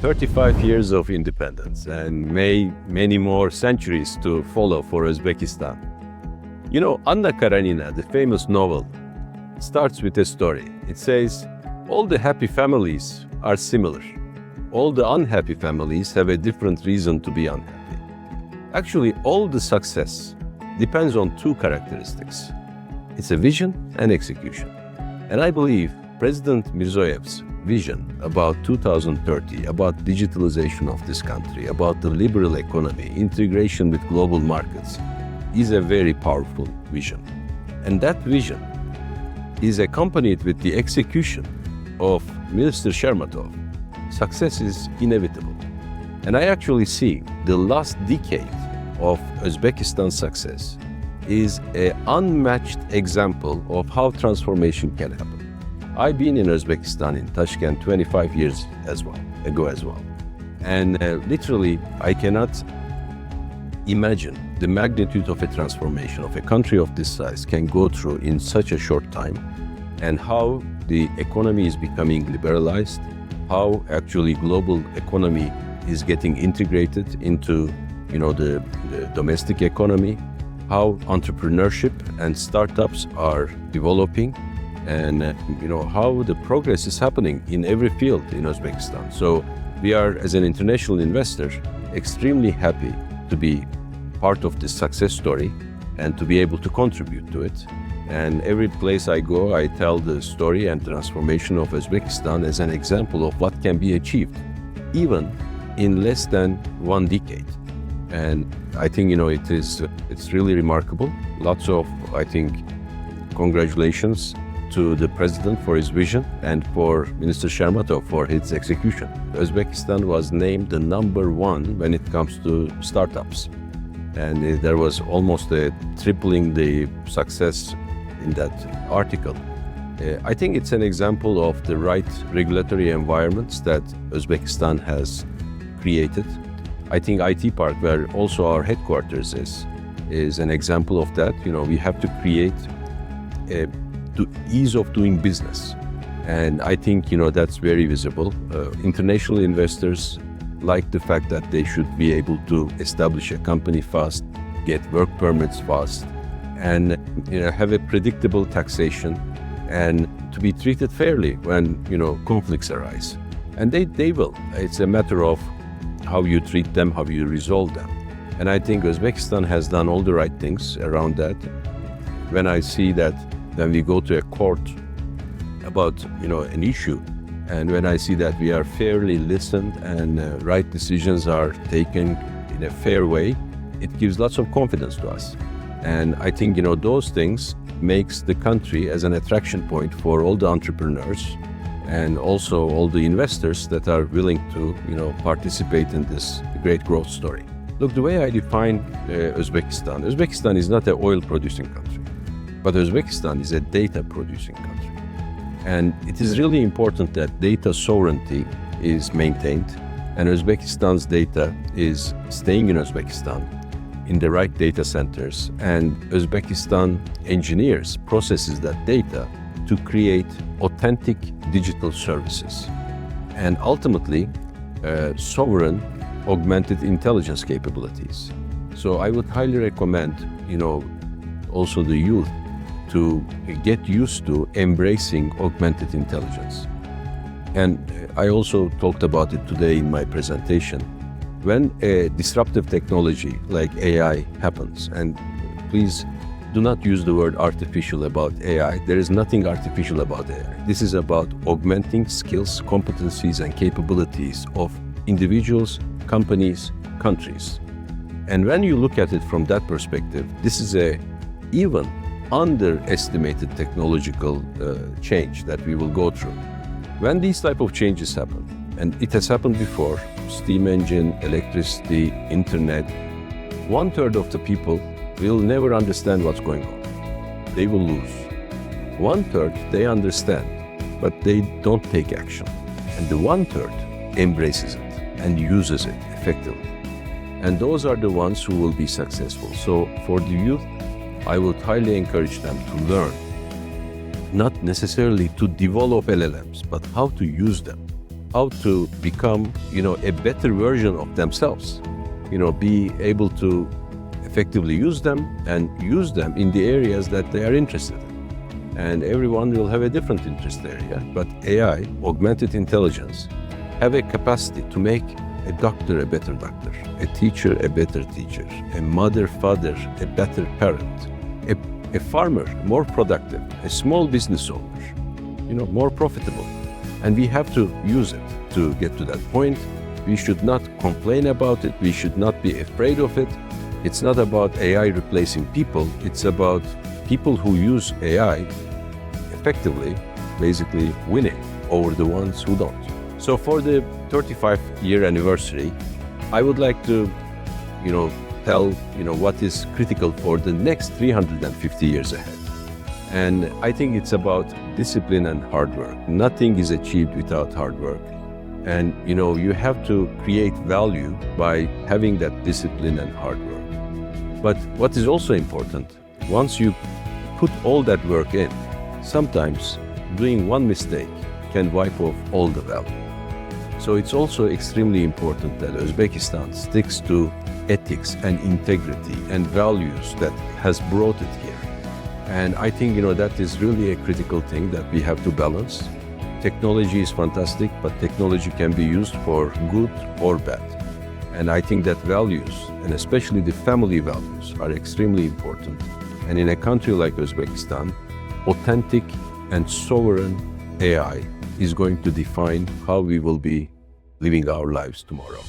35 years of independence and many more centuries to follow for Uzbekistan. You know, Anna Karenina, the famous novel, starts with a story. It says, all the happy families are similar. All the unhappy families have a different reason to be unhappy. Actually, all the success depends on two characteristics. It's a vision and execution. And I believe President Mirziyoyev's vision about 2030, about digitalization of this country, about the liberal economy, integration with global markets, is a very powerful vision. And that vision is accompanied with the execution of Minister Shermatov. Success is inevitable. And I actually see the last decade of Uzbekistan's success is an unmatched example of how transformation can happen. I've been in Uzbekistan, in Tashkent, 25 years ago as well. And literally, I cannot imagine the magnitude of a transformation of a country of this size can go through in such a short time, and how the economy is becoming liberalized, how actually global economy is getting integrated into, the domestic economy, how entrepreneurship and startups are developing, and how the progress is happening in every field in Uzbekistan. So we are, as an international investor, extremely happy to be part of this success story and to be able to contribute to it. And every place I go, I tell the story and transformation of Uzbekistan as an example of what can be achieved, even in less than one decade. And I think, it's really remarkable. Lots of, I think, congratulations to the president for his vision and for Minister Shermatov for his execution. Uzbekistan was named the #1 when it comes to startups. And there was almost a tripling the success in that article. I think it's an example of the right regulatory environments that Uzbekistan has created. I think IT Park, where also our headquarters is an example of that. We have to create the ease of doing business. And I think, that's very visible. International investors like the fact that they should be able to establish a company fast, get work permits fast, and have a predictable taxation, and to be treated fairly when, conflicts arise. And they will. It's a matter of how you treat them, how you resolve them. And I think Uzbekistan has done all the right things around that. When I see that when we go to a court about, an issue, and when I see that we are fairly listened and right decisions are taken in a fair way, it gives lots of confidence to us. And I think, those things makes the country as an attraction point for all the entrepreneurs and also all the investors that are willing to, participate in this great growth story. Look, the way I define Uzbekistan is not an oil-producing country, but Uzbekistan is a data-producing country. And it is really important that data sovereignty is maintained, and Uzbekistan's data is staying in Uzbekistan, in the right data centers, and Uzbekistan engineers processes that data to create authentic digital services. And ultimately, sovereign augmented intelligence capabilities. So I would highly recommend, also the youth to get used to embracing augmented intelligence. And I also talked about it today in my presentation. When a disruptive technology like AI happens, and please do not use the word artificial about AI. There is nothing artificial about AI. This is about augmenting skills, competencies, and capabilities of individuals, companies, countries. And when you look at it from that perspective, this is a even underestimated technological change that we will go through. When these type of changes happen, and it has happened before, steam engine, electricity, internet, 1/3 of the people will never understand what's going on. They will lose. 1/3 they understand, but they don't take action. And the 1/3 embraces it and uses it effectively. And those are the ones who will be successful. So for the youth, I would highly encourage them to learn, not necessarily to develop LLMs, but how to use them how to become, a better version of themselves. Be able to effectively use them and use them in the areas that they are interested in. And everyone will have a different interest area, but AI, augmented intelligence, have a capacity to make a doctor a better doctor, a teacher a better teacher, a mother, father a better parent, a farmer more productive, a small business owner, more profitable. And we have to use it to get to that point. We should not complain about it. We should not be afraid of it. It's not about AI replacing people. It's about people who use AI effectively, basically winning over the ones who don't. So for the 35-year anniversary, I would like to, tell, what is critical for the next 350 years ahead. And I think it's about discipline and hard work. Nothing is achieved without hard work. And, you have to create value by having that discipline and hard work. But what is also important, once you put all that work in, sometimes doing one mistake can wipe off all the value. So it's also extremely important that Uzbekistan sticks to ethics and integrity and values that has brought it here. And I think, that is really a critical thing that we have to balance. Technology is fantastic, but technology can be used for good or bad. And I think that values, and especially the family values, are extremely important. And in a country like Uzbekistan, authentic and sovereign AI is going to define how we will be living our lives tomorrow.